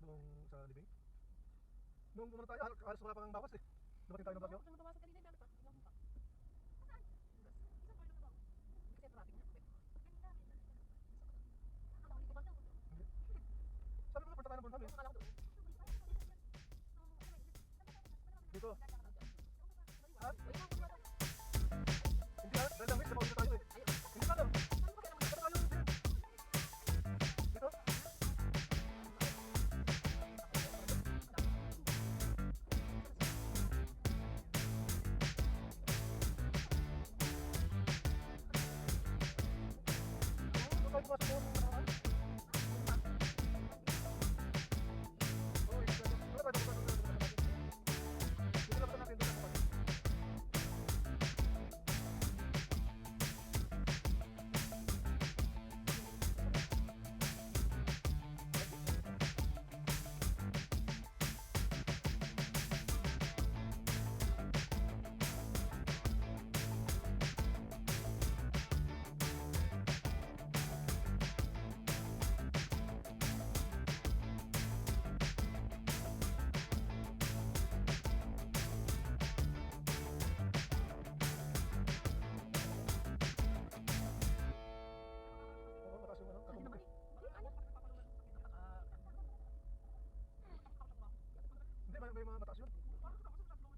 nung sa libing. Nung pumunta tayo, halos wala pang bawas eh. Dumating tayo ng Bagyo. Nung nabawasan kanina yung gamit pa. Ilang pa. Saan? Isang part lang daw. Kasi traffic na. Ang huli ko ba daw? Hindi. Sabi mo nga, punta tayo ng Bornholm eh. Akala ko doon. Dito. Ha? Uy, mga kuha daw. Hindi ha, dahil lang miss, napauwi na tayo eh. Ayun. Hindi ka lang. Saan ko kaya naman? Punta tayo dito. Dito. Doon tayo pumasok doon. Oo, eh, wala tayo, wala tayo. Dito lang natin, dito lang natin. Oo, mataas yung ano, Hindi naman katulog eh. eh. Bakit ano? Hindi, may mga mataas yun. Next 3.5 hours.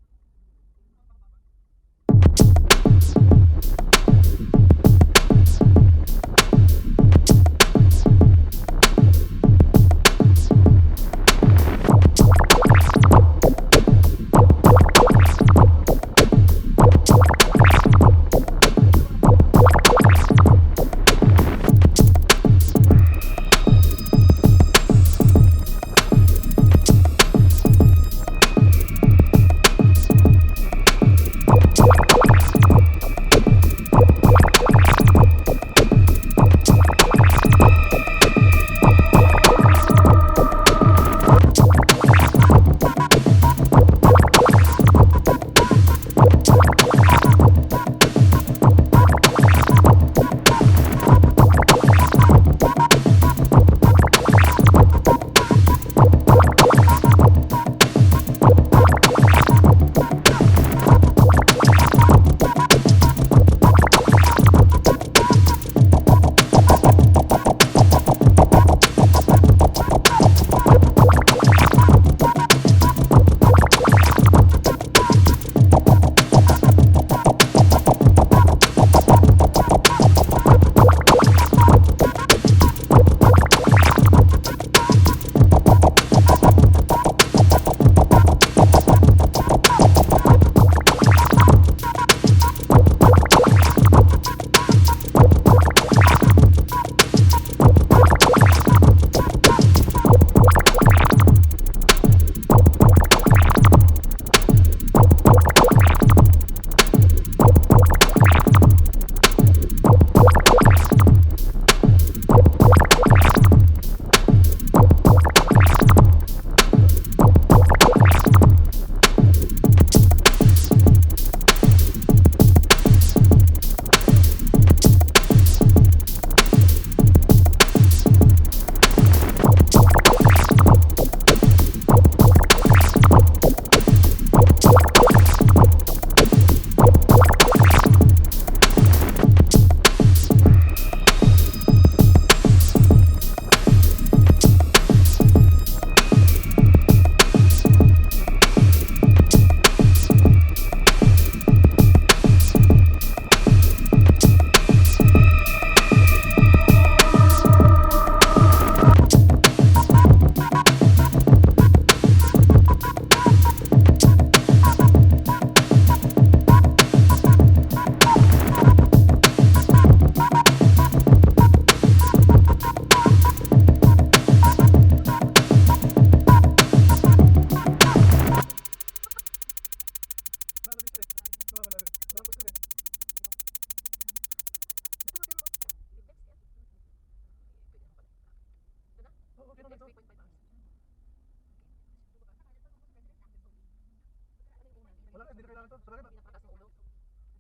Wala na, hindi na kailangan to. Sabagay ba? Pinapataas ng ulo.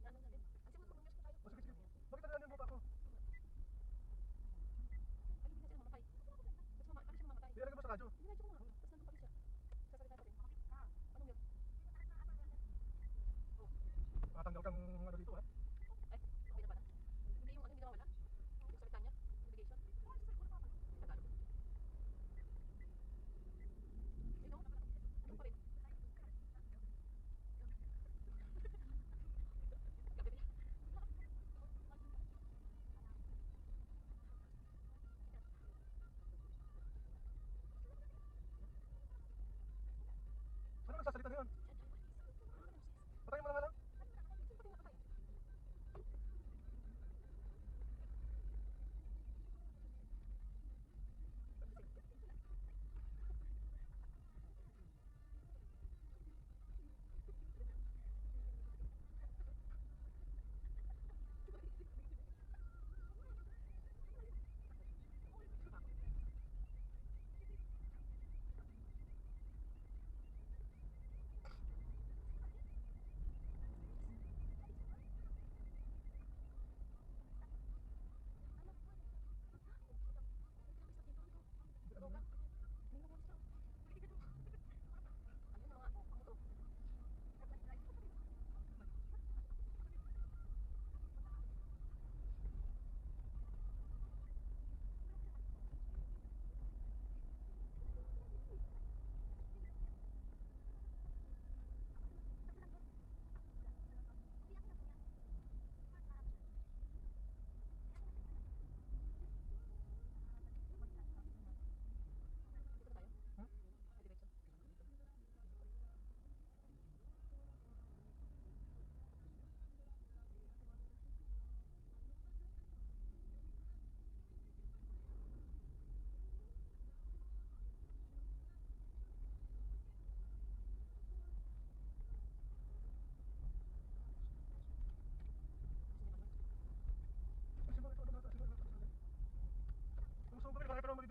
Ano na din? Kasi mag-news ko tayo. O sige, sige. Bakit ano yung mukha ko? Ay, hindi na sila mamatay. Kasi kasi mamatay. Ilalagay mo sa radyo. Diretso ko nga.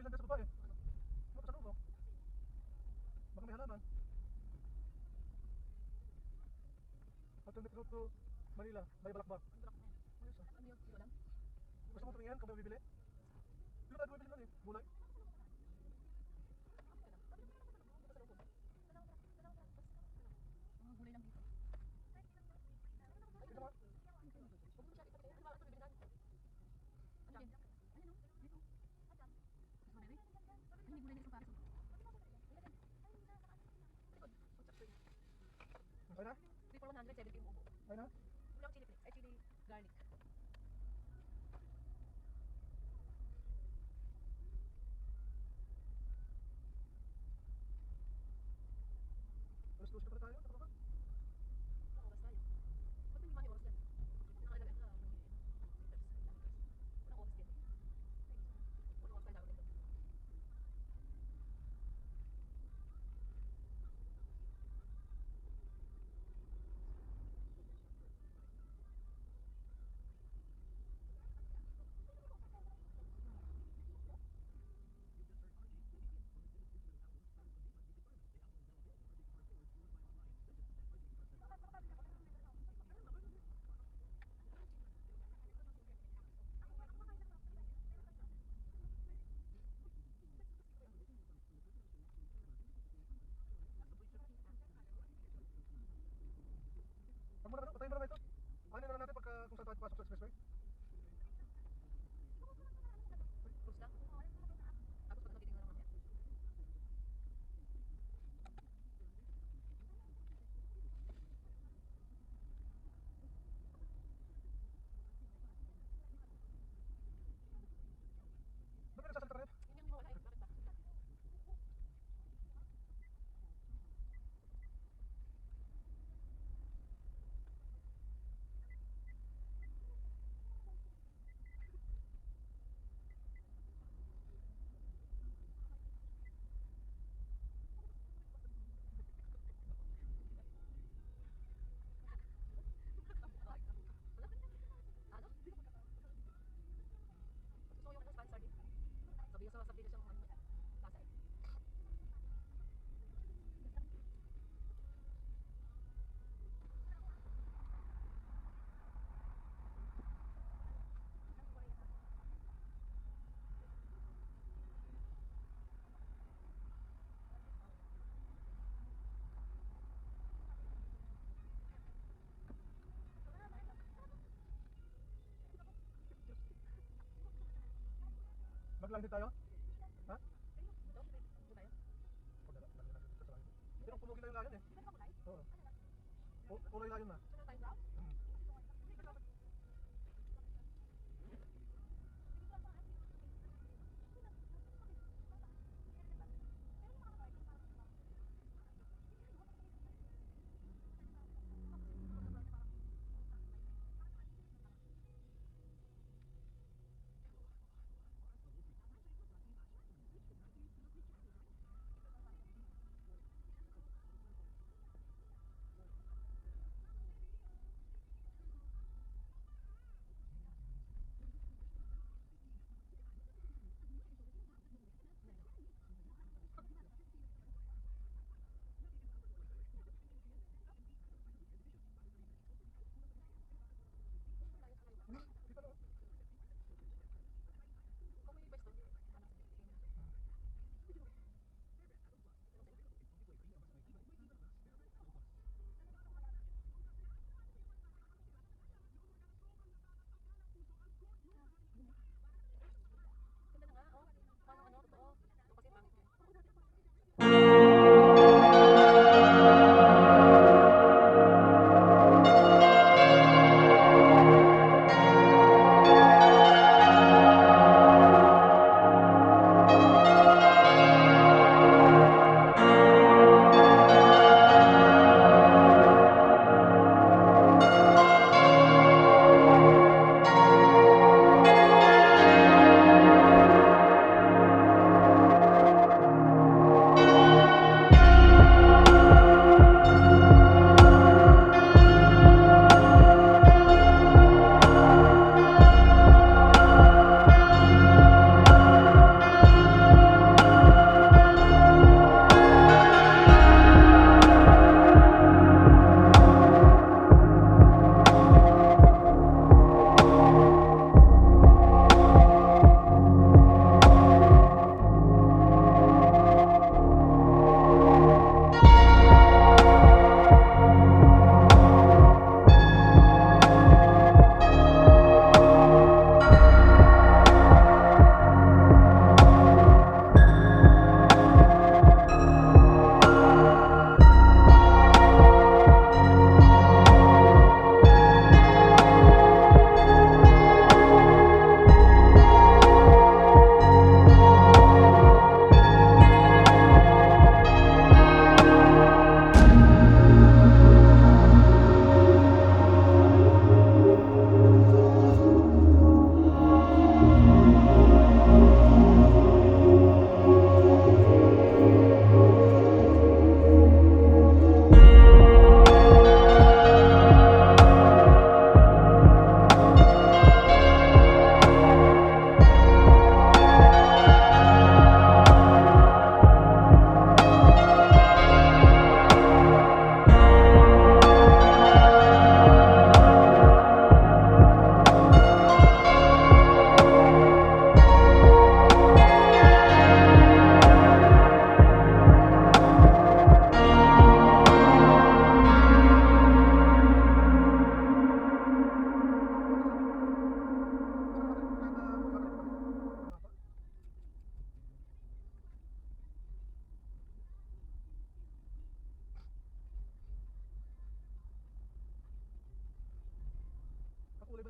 bibilan din sa babae. Ano pa sa loob, oh? Baka may halaman. Alternate route to Manila, may balak ba? Ayos, ah. Ano yun? Hindi ko alam. Gusto mo tumingin kung may bibili? Hindi tayo bumibili nun eh, gulay. Mga gulay lang dito. Tignan mo. Huwag mo siya ipatay. Ano ba? Ito bibili natin. Ano yan? Ayan o. Dito. Strawberry. Ay, hindi gulay dito para sa... Okay na? 3 for 170 yung ubo. Okay na? Wala akong chili flakes. Ay, chili garlic. Alas 12 na pala tayo, nakababa. Ilang oras tayo? Ba't may oras yan? Nakalagay sa meters. Walang oras yan. Walang oras tayo dapat ito. Pag muna, patayin mo naman ito. Ano na lang natin pagka kung saan tayo pasok sa expressway? Close lang. Tapos pag nabitin na lang mamaya. Ba't ka nagsasalita rin? Yun yung wala eh. Bakit ba? Ano? Gusto ko yung ano, sponsor din. Sabi na siyang ano, lasa eh. Maglang din tayo? Ha? Ito, ito tayo. Pagdala, lagyan natin dito sa layon. Pero pumugin na yung layon eh. Ito ba kulay? Oo. Kulay layon na. Ito na tayo brown? Hmm.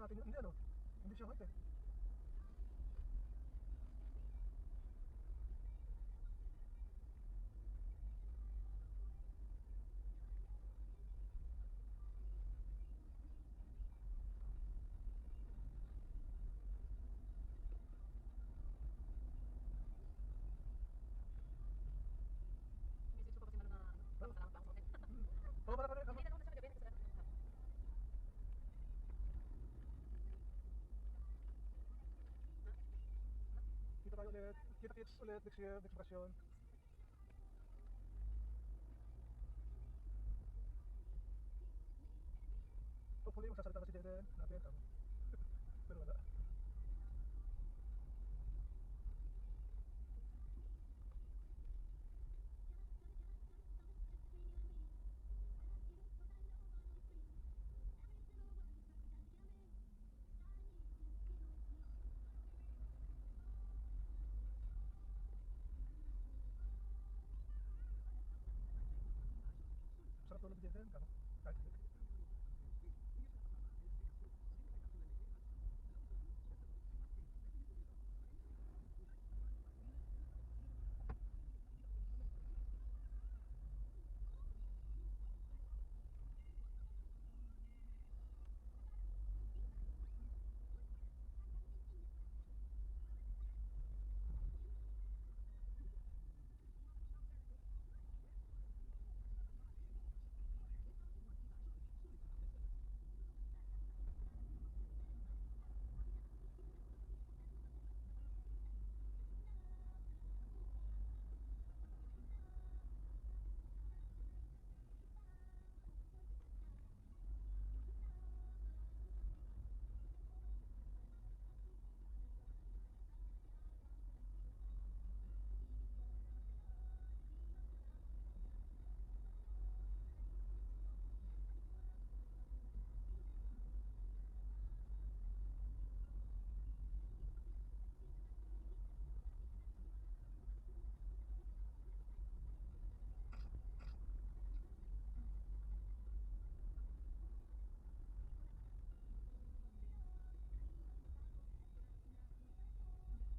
natin yun. Hindi ano, hindi siya white eh. Message ko pa kasi Manu na ano, baka masalamat pa ako sa hotel. Oo, para kami, Hindi na naman siya kagabi, kasi hapon. kita tayo ulit. Kita-kits ulit next year, next bakasyon. Hopefully, magsasalita na si Jeden natin. Pero wala. Sarap tulog din din. Kahit hindi.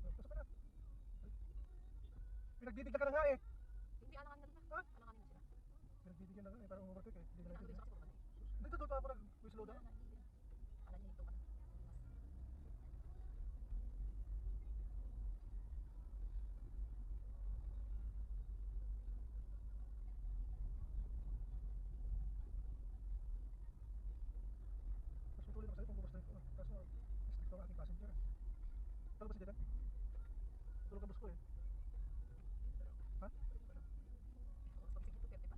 Pasok ka na. Pinagbibigyan ka na nga eh. Hindi, alanganin na rin Ha? na. Alanganin na sila. Pinagbibigyan na nga eh. Parang overtake eh. Hindi na Nandun natin. siya kasi pumunta eh. Dito doon pa ako nag-slow down. Wala na, hindi. Akala niya hinto ka na. Mas patuloy naman sa'yo kung bubasta ko. Kaso, strict ang aking passenger. Talo ba si Jeden? Tulog ang bus ko eh. Ha? Oo, pag sige to, 50 pa.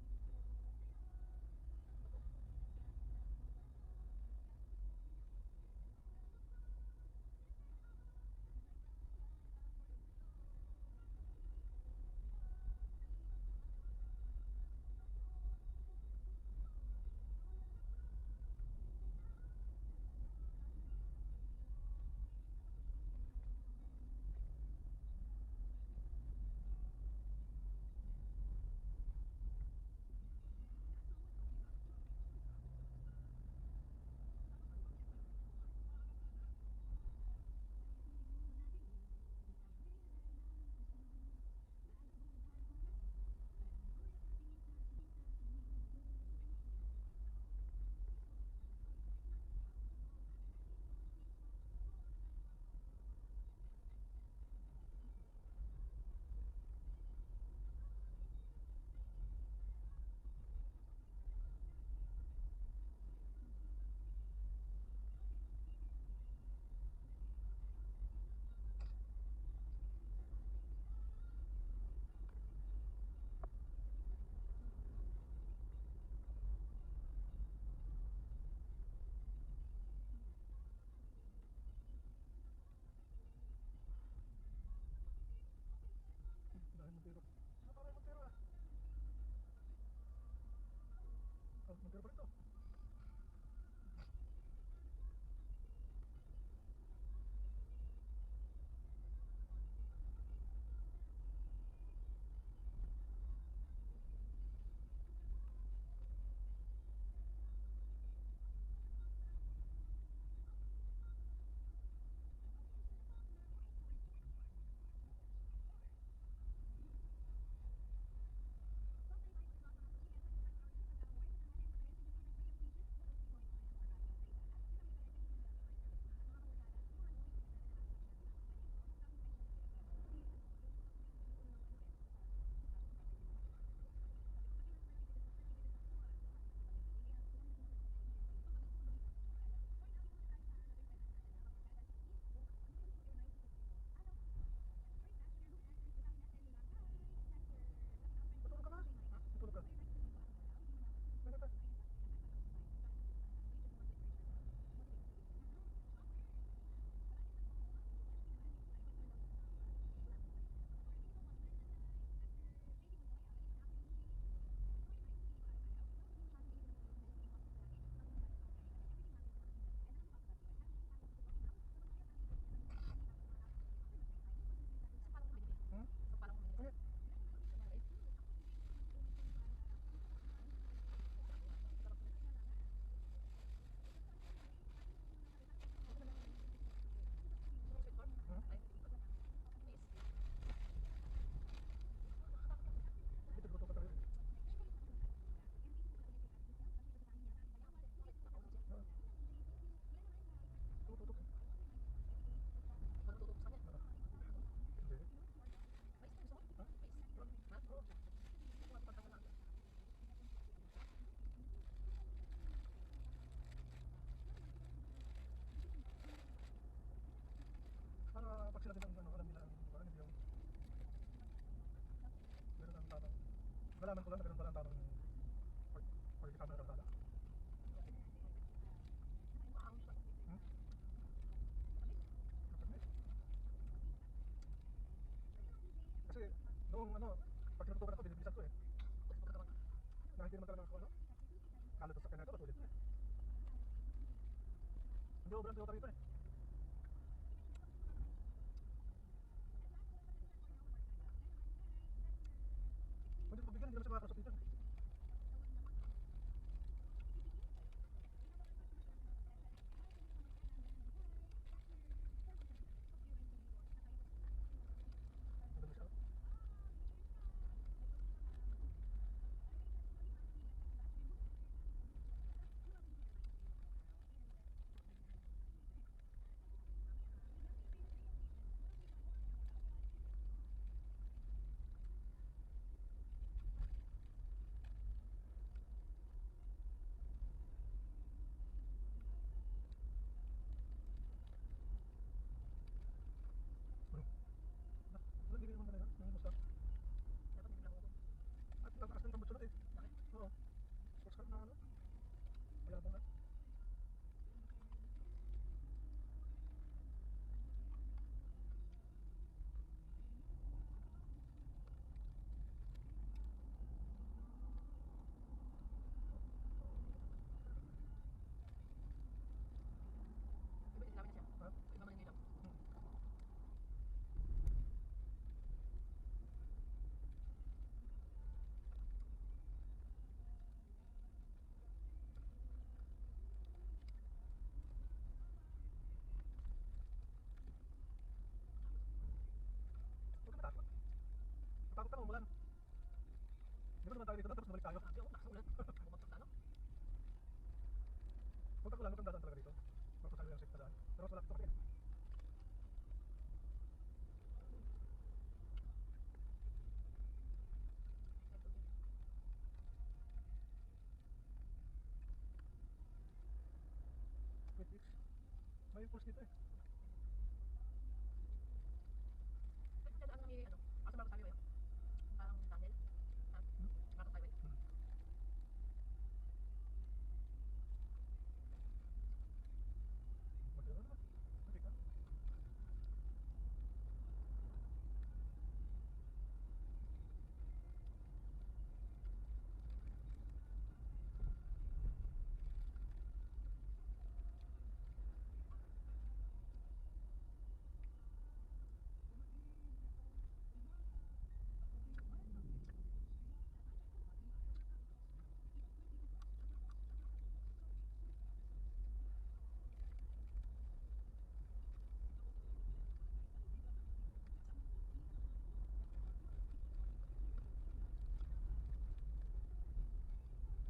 nalaman ko lang na ganun pala ang tamang pagkikita ng kalsada. Maangas siya. Hmm? Matamis. Kasi noong ano, pag tinutukan ako, binibilisan ko eh. Pagkakaroon. Dahil hindi naman talaga ako ano, kalat sa sakyan na ito, matulit na eh. Hindi obra ang Toyota rito eh. Pwede ko pagbigyan, hindi naman siya makakalusot dito. Madami siya. Wala, hindi naman kanina, yung musta. Dapat hindi lang ako. At tataas na yung tambutsunod eh. Bakit? Oo. Sports car na ano. Mayabang na. Iba ilaw na siya. Ha? Iba man yung ilaw. Huwag ka matakot. Matakot ka na umulan. Di ba naman tayo dito na, tapos bumalik tayo. Sabi ako, lakas ng ulan. Bumagsak sa ano? Punta ko lang, matandaan talaga dito. Tapos tayo lang safe na daan. Pero mas malapit ako kasi. Wait, Dix. May pulse dito eh. Pwede siya daan kami, ano, asa Marcos Highway, parang tunnel. Ha? Marcos Highway. Magdala naman. Matik ka.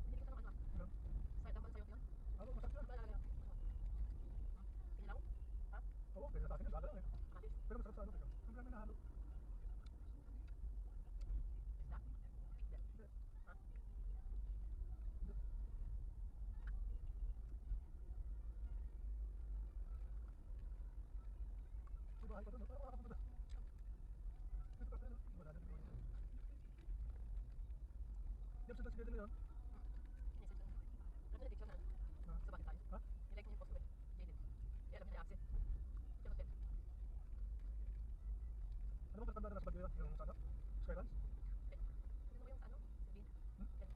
Hindi ko tanong ano, Ano? side up ba sa'yo yun? Ano, masakit yan. Ba lalagay ako? Ilaw? Ha? Oo, kaya sa akin yun, laga lang eh. Kamatis? Pero masakit sa ano, teka. Ang dami nahalo. Isda? Hindi. Ha? Sa bahay pa doon, parang makakapunta. Dito pa tayo. Wala na dito. Diyan sa dasigadan na yun. Inisip ko. Nag-detect siya na Na. sa bakit tayo. Ha? Nilike niya yung post ko eh. Jaded. Kaya alam niya na absent. Siya hotel. Ano bang katanda na nasa bagyo yun? Yung sa ano? Skylands? Tignan mo yung sa ano? Sabine. Hmm? Yan.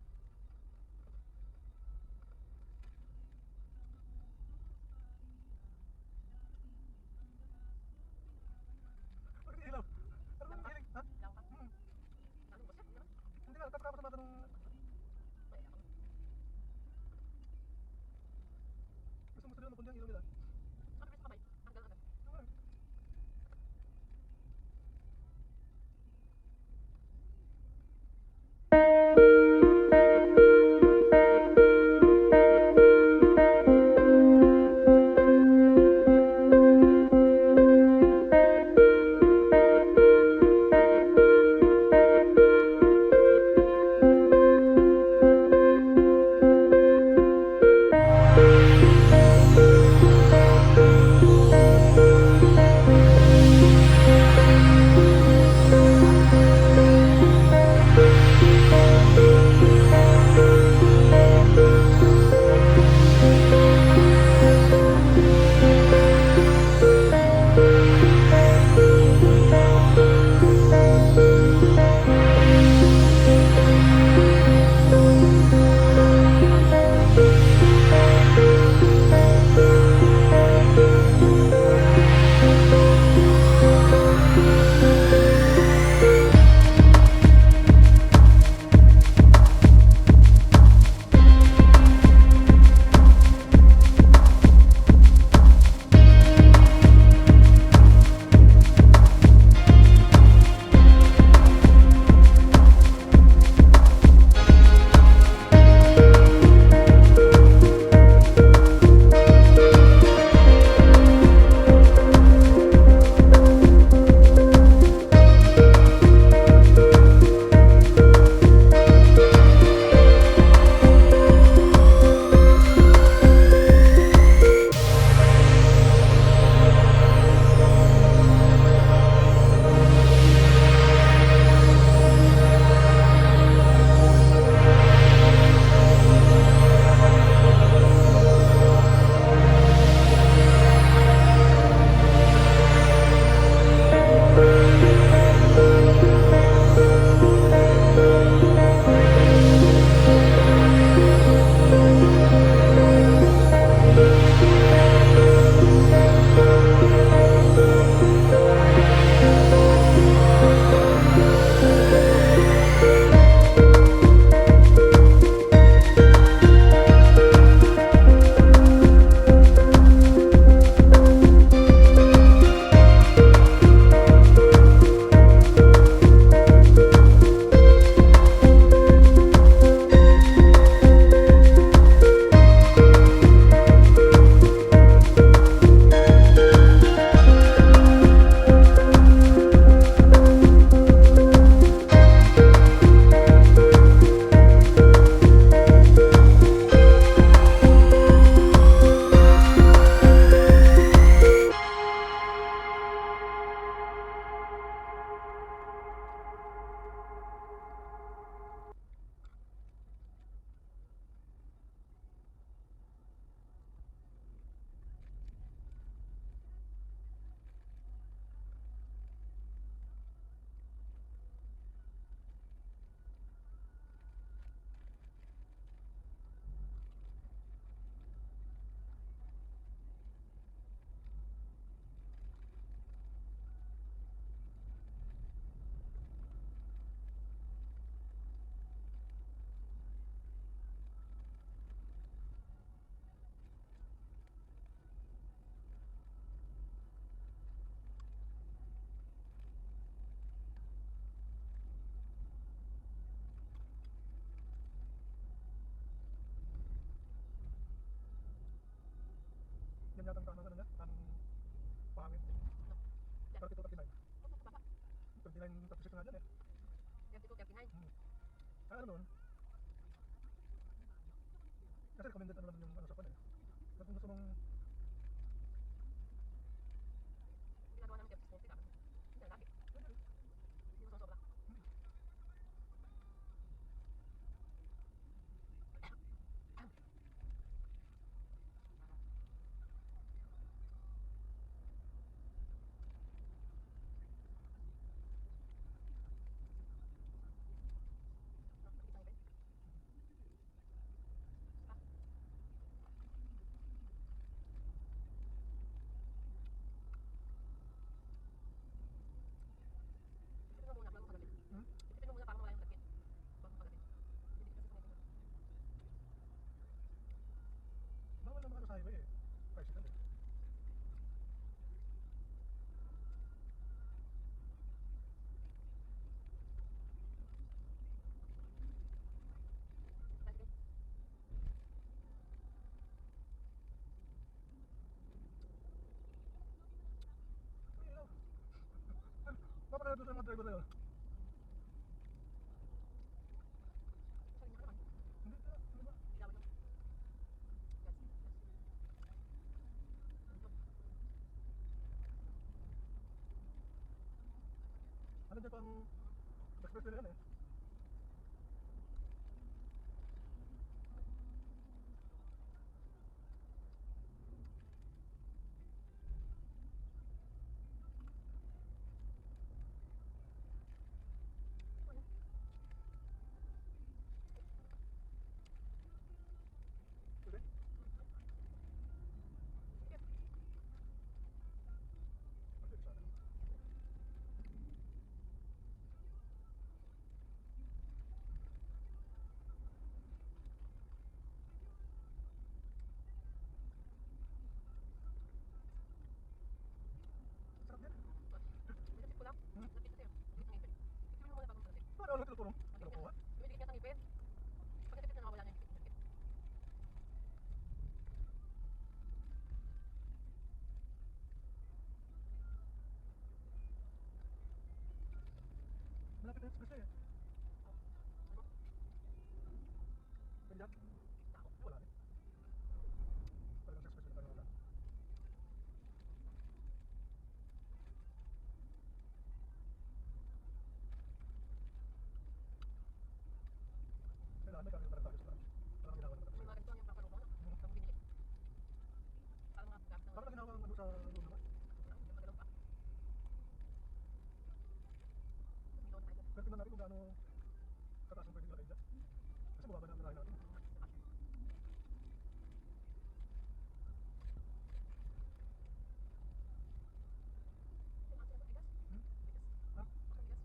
Bakit ilaw? Ano bang hiling? Ha? Ilaw pa. Hmm. Ano ba siya? Ano? Hindi nga, tataka ko sa mga tanong. May ako. Gusto mo sa nila mapundi ang ilaw nila? Ano ba kamay? Hanggang agad. Ano? 39 top seat nga dyan eh. 32, 39. Ano nun? Kasi recommended ano naman yung ano sa pan eh. Pero kung gusto mong Ginagawa namin 36, 40 dapat. Hindi na lagi. Hindi mo sobra. Isang ipin. Isipin mo muna bago pagdating. Isipin mo muna para mawala yung lagkit. Bago pagdating. Hindi kasi kung ipin mo. bawal naman ano sa highway eh. Bicycle eh. Bicycle. Ay, ilaw. Papakala doon sa mga driver na yun. Sabi niya ka naman. Hindi, ano ba? Ilawan lang. Gas. Ito. Ano dyan pang expressway na yan eh. Ano? Pwede? Sige. Pwede sana. Sarap din. Isip ko lang. Lapit kasi yun. Lapit ng ipin. Isipin mo muna bago pagdating. Paano ulit ito? Kinukuha? Dumidikit niya ng ipin. Pag natipid na nawawala niya yung dikit. Malapit na expressway eh. Ano? Pwede dyan? Tao. Ay, wala din. Talagang sa expressway na tayo wala. Kailangan may camera tayo sa tayo. Parang ginawa naman May tayo. mga ganito yung papalubo na. Saan mo binili? Parang mga gamit ng... Parang ginawa ang ano sa loob naman. Yung magalaw pa. May loan tayo. Pero tingnan natin kung gaano kataas ang pwedeng lagay dyan. Kasi mababa na ang narahin natin. Yung mga sinagot, bigas. Hmm? Bigas. Ha? Bakit bigas?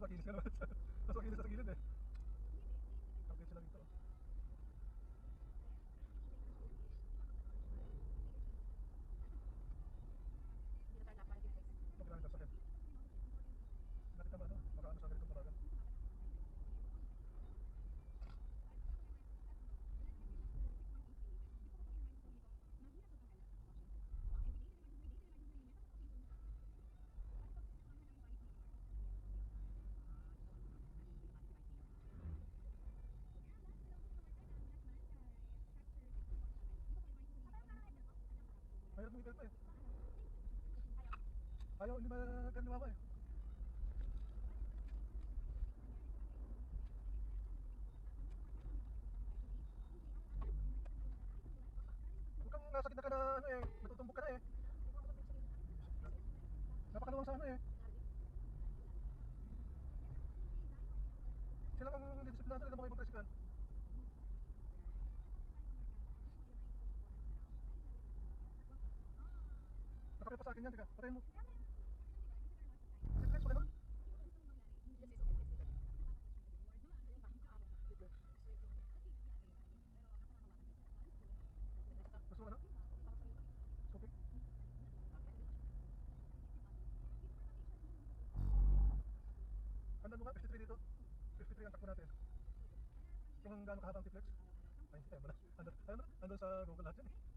makinis ka naman. Mas makinis sa gilid eh. Update sila dito. Hindi na tayo napaka-deflex. Ito kailangan lang sakit. Nakita ba ano? Baka ano sa ganitong tawagan. Mahirap mo ito eh. Ayaw, hindi magkaniwa eh. Huwag kang nasa gitna ka na ano eh, natutumbok ka na eh. Napakaluwang sa ano eh. Sila ang didisiplinado nila mga ibang tricycle. Nakapit pa sa akin yan, teka, patayin mo. Reflex pa ganun? Gusto mo ano? Okay. Andan mo nga, 53 dito. 53 ang takbo natin. Kung gaano kahabang T-flex? Ay, hindi tayo wala. Andun sa Google lahat yan eh.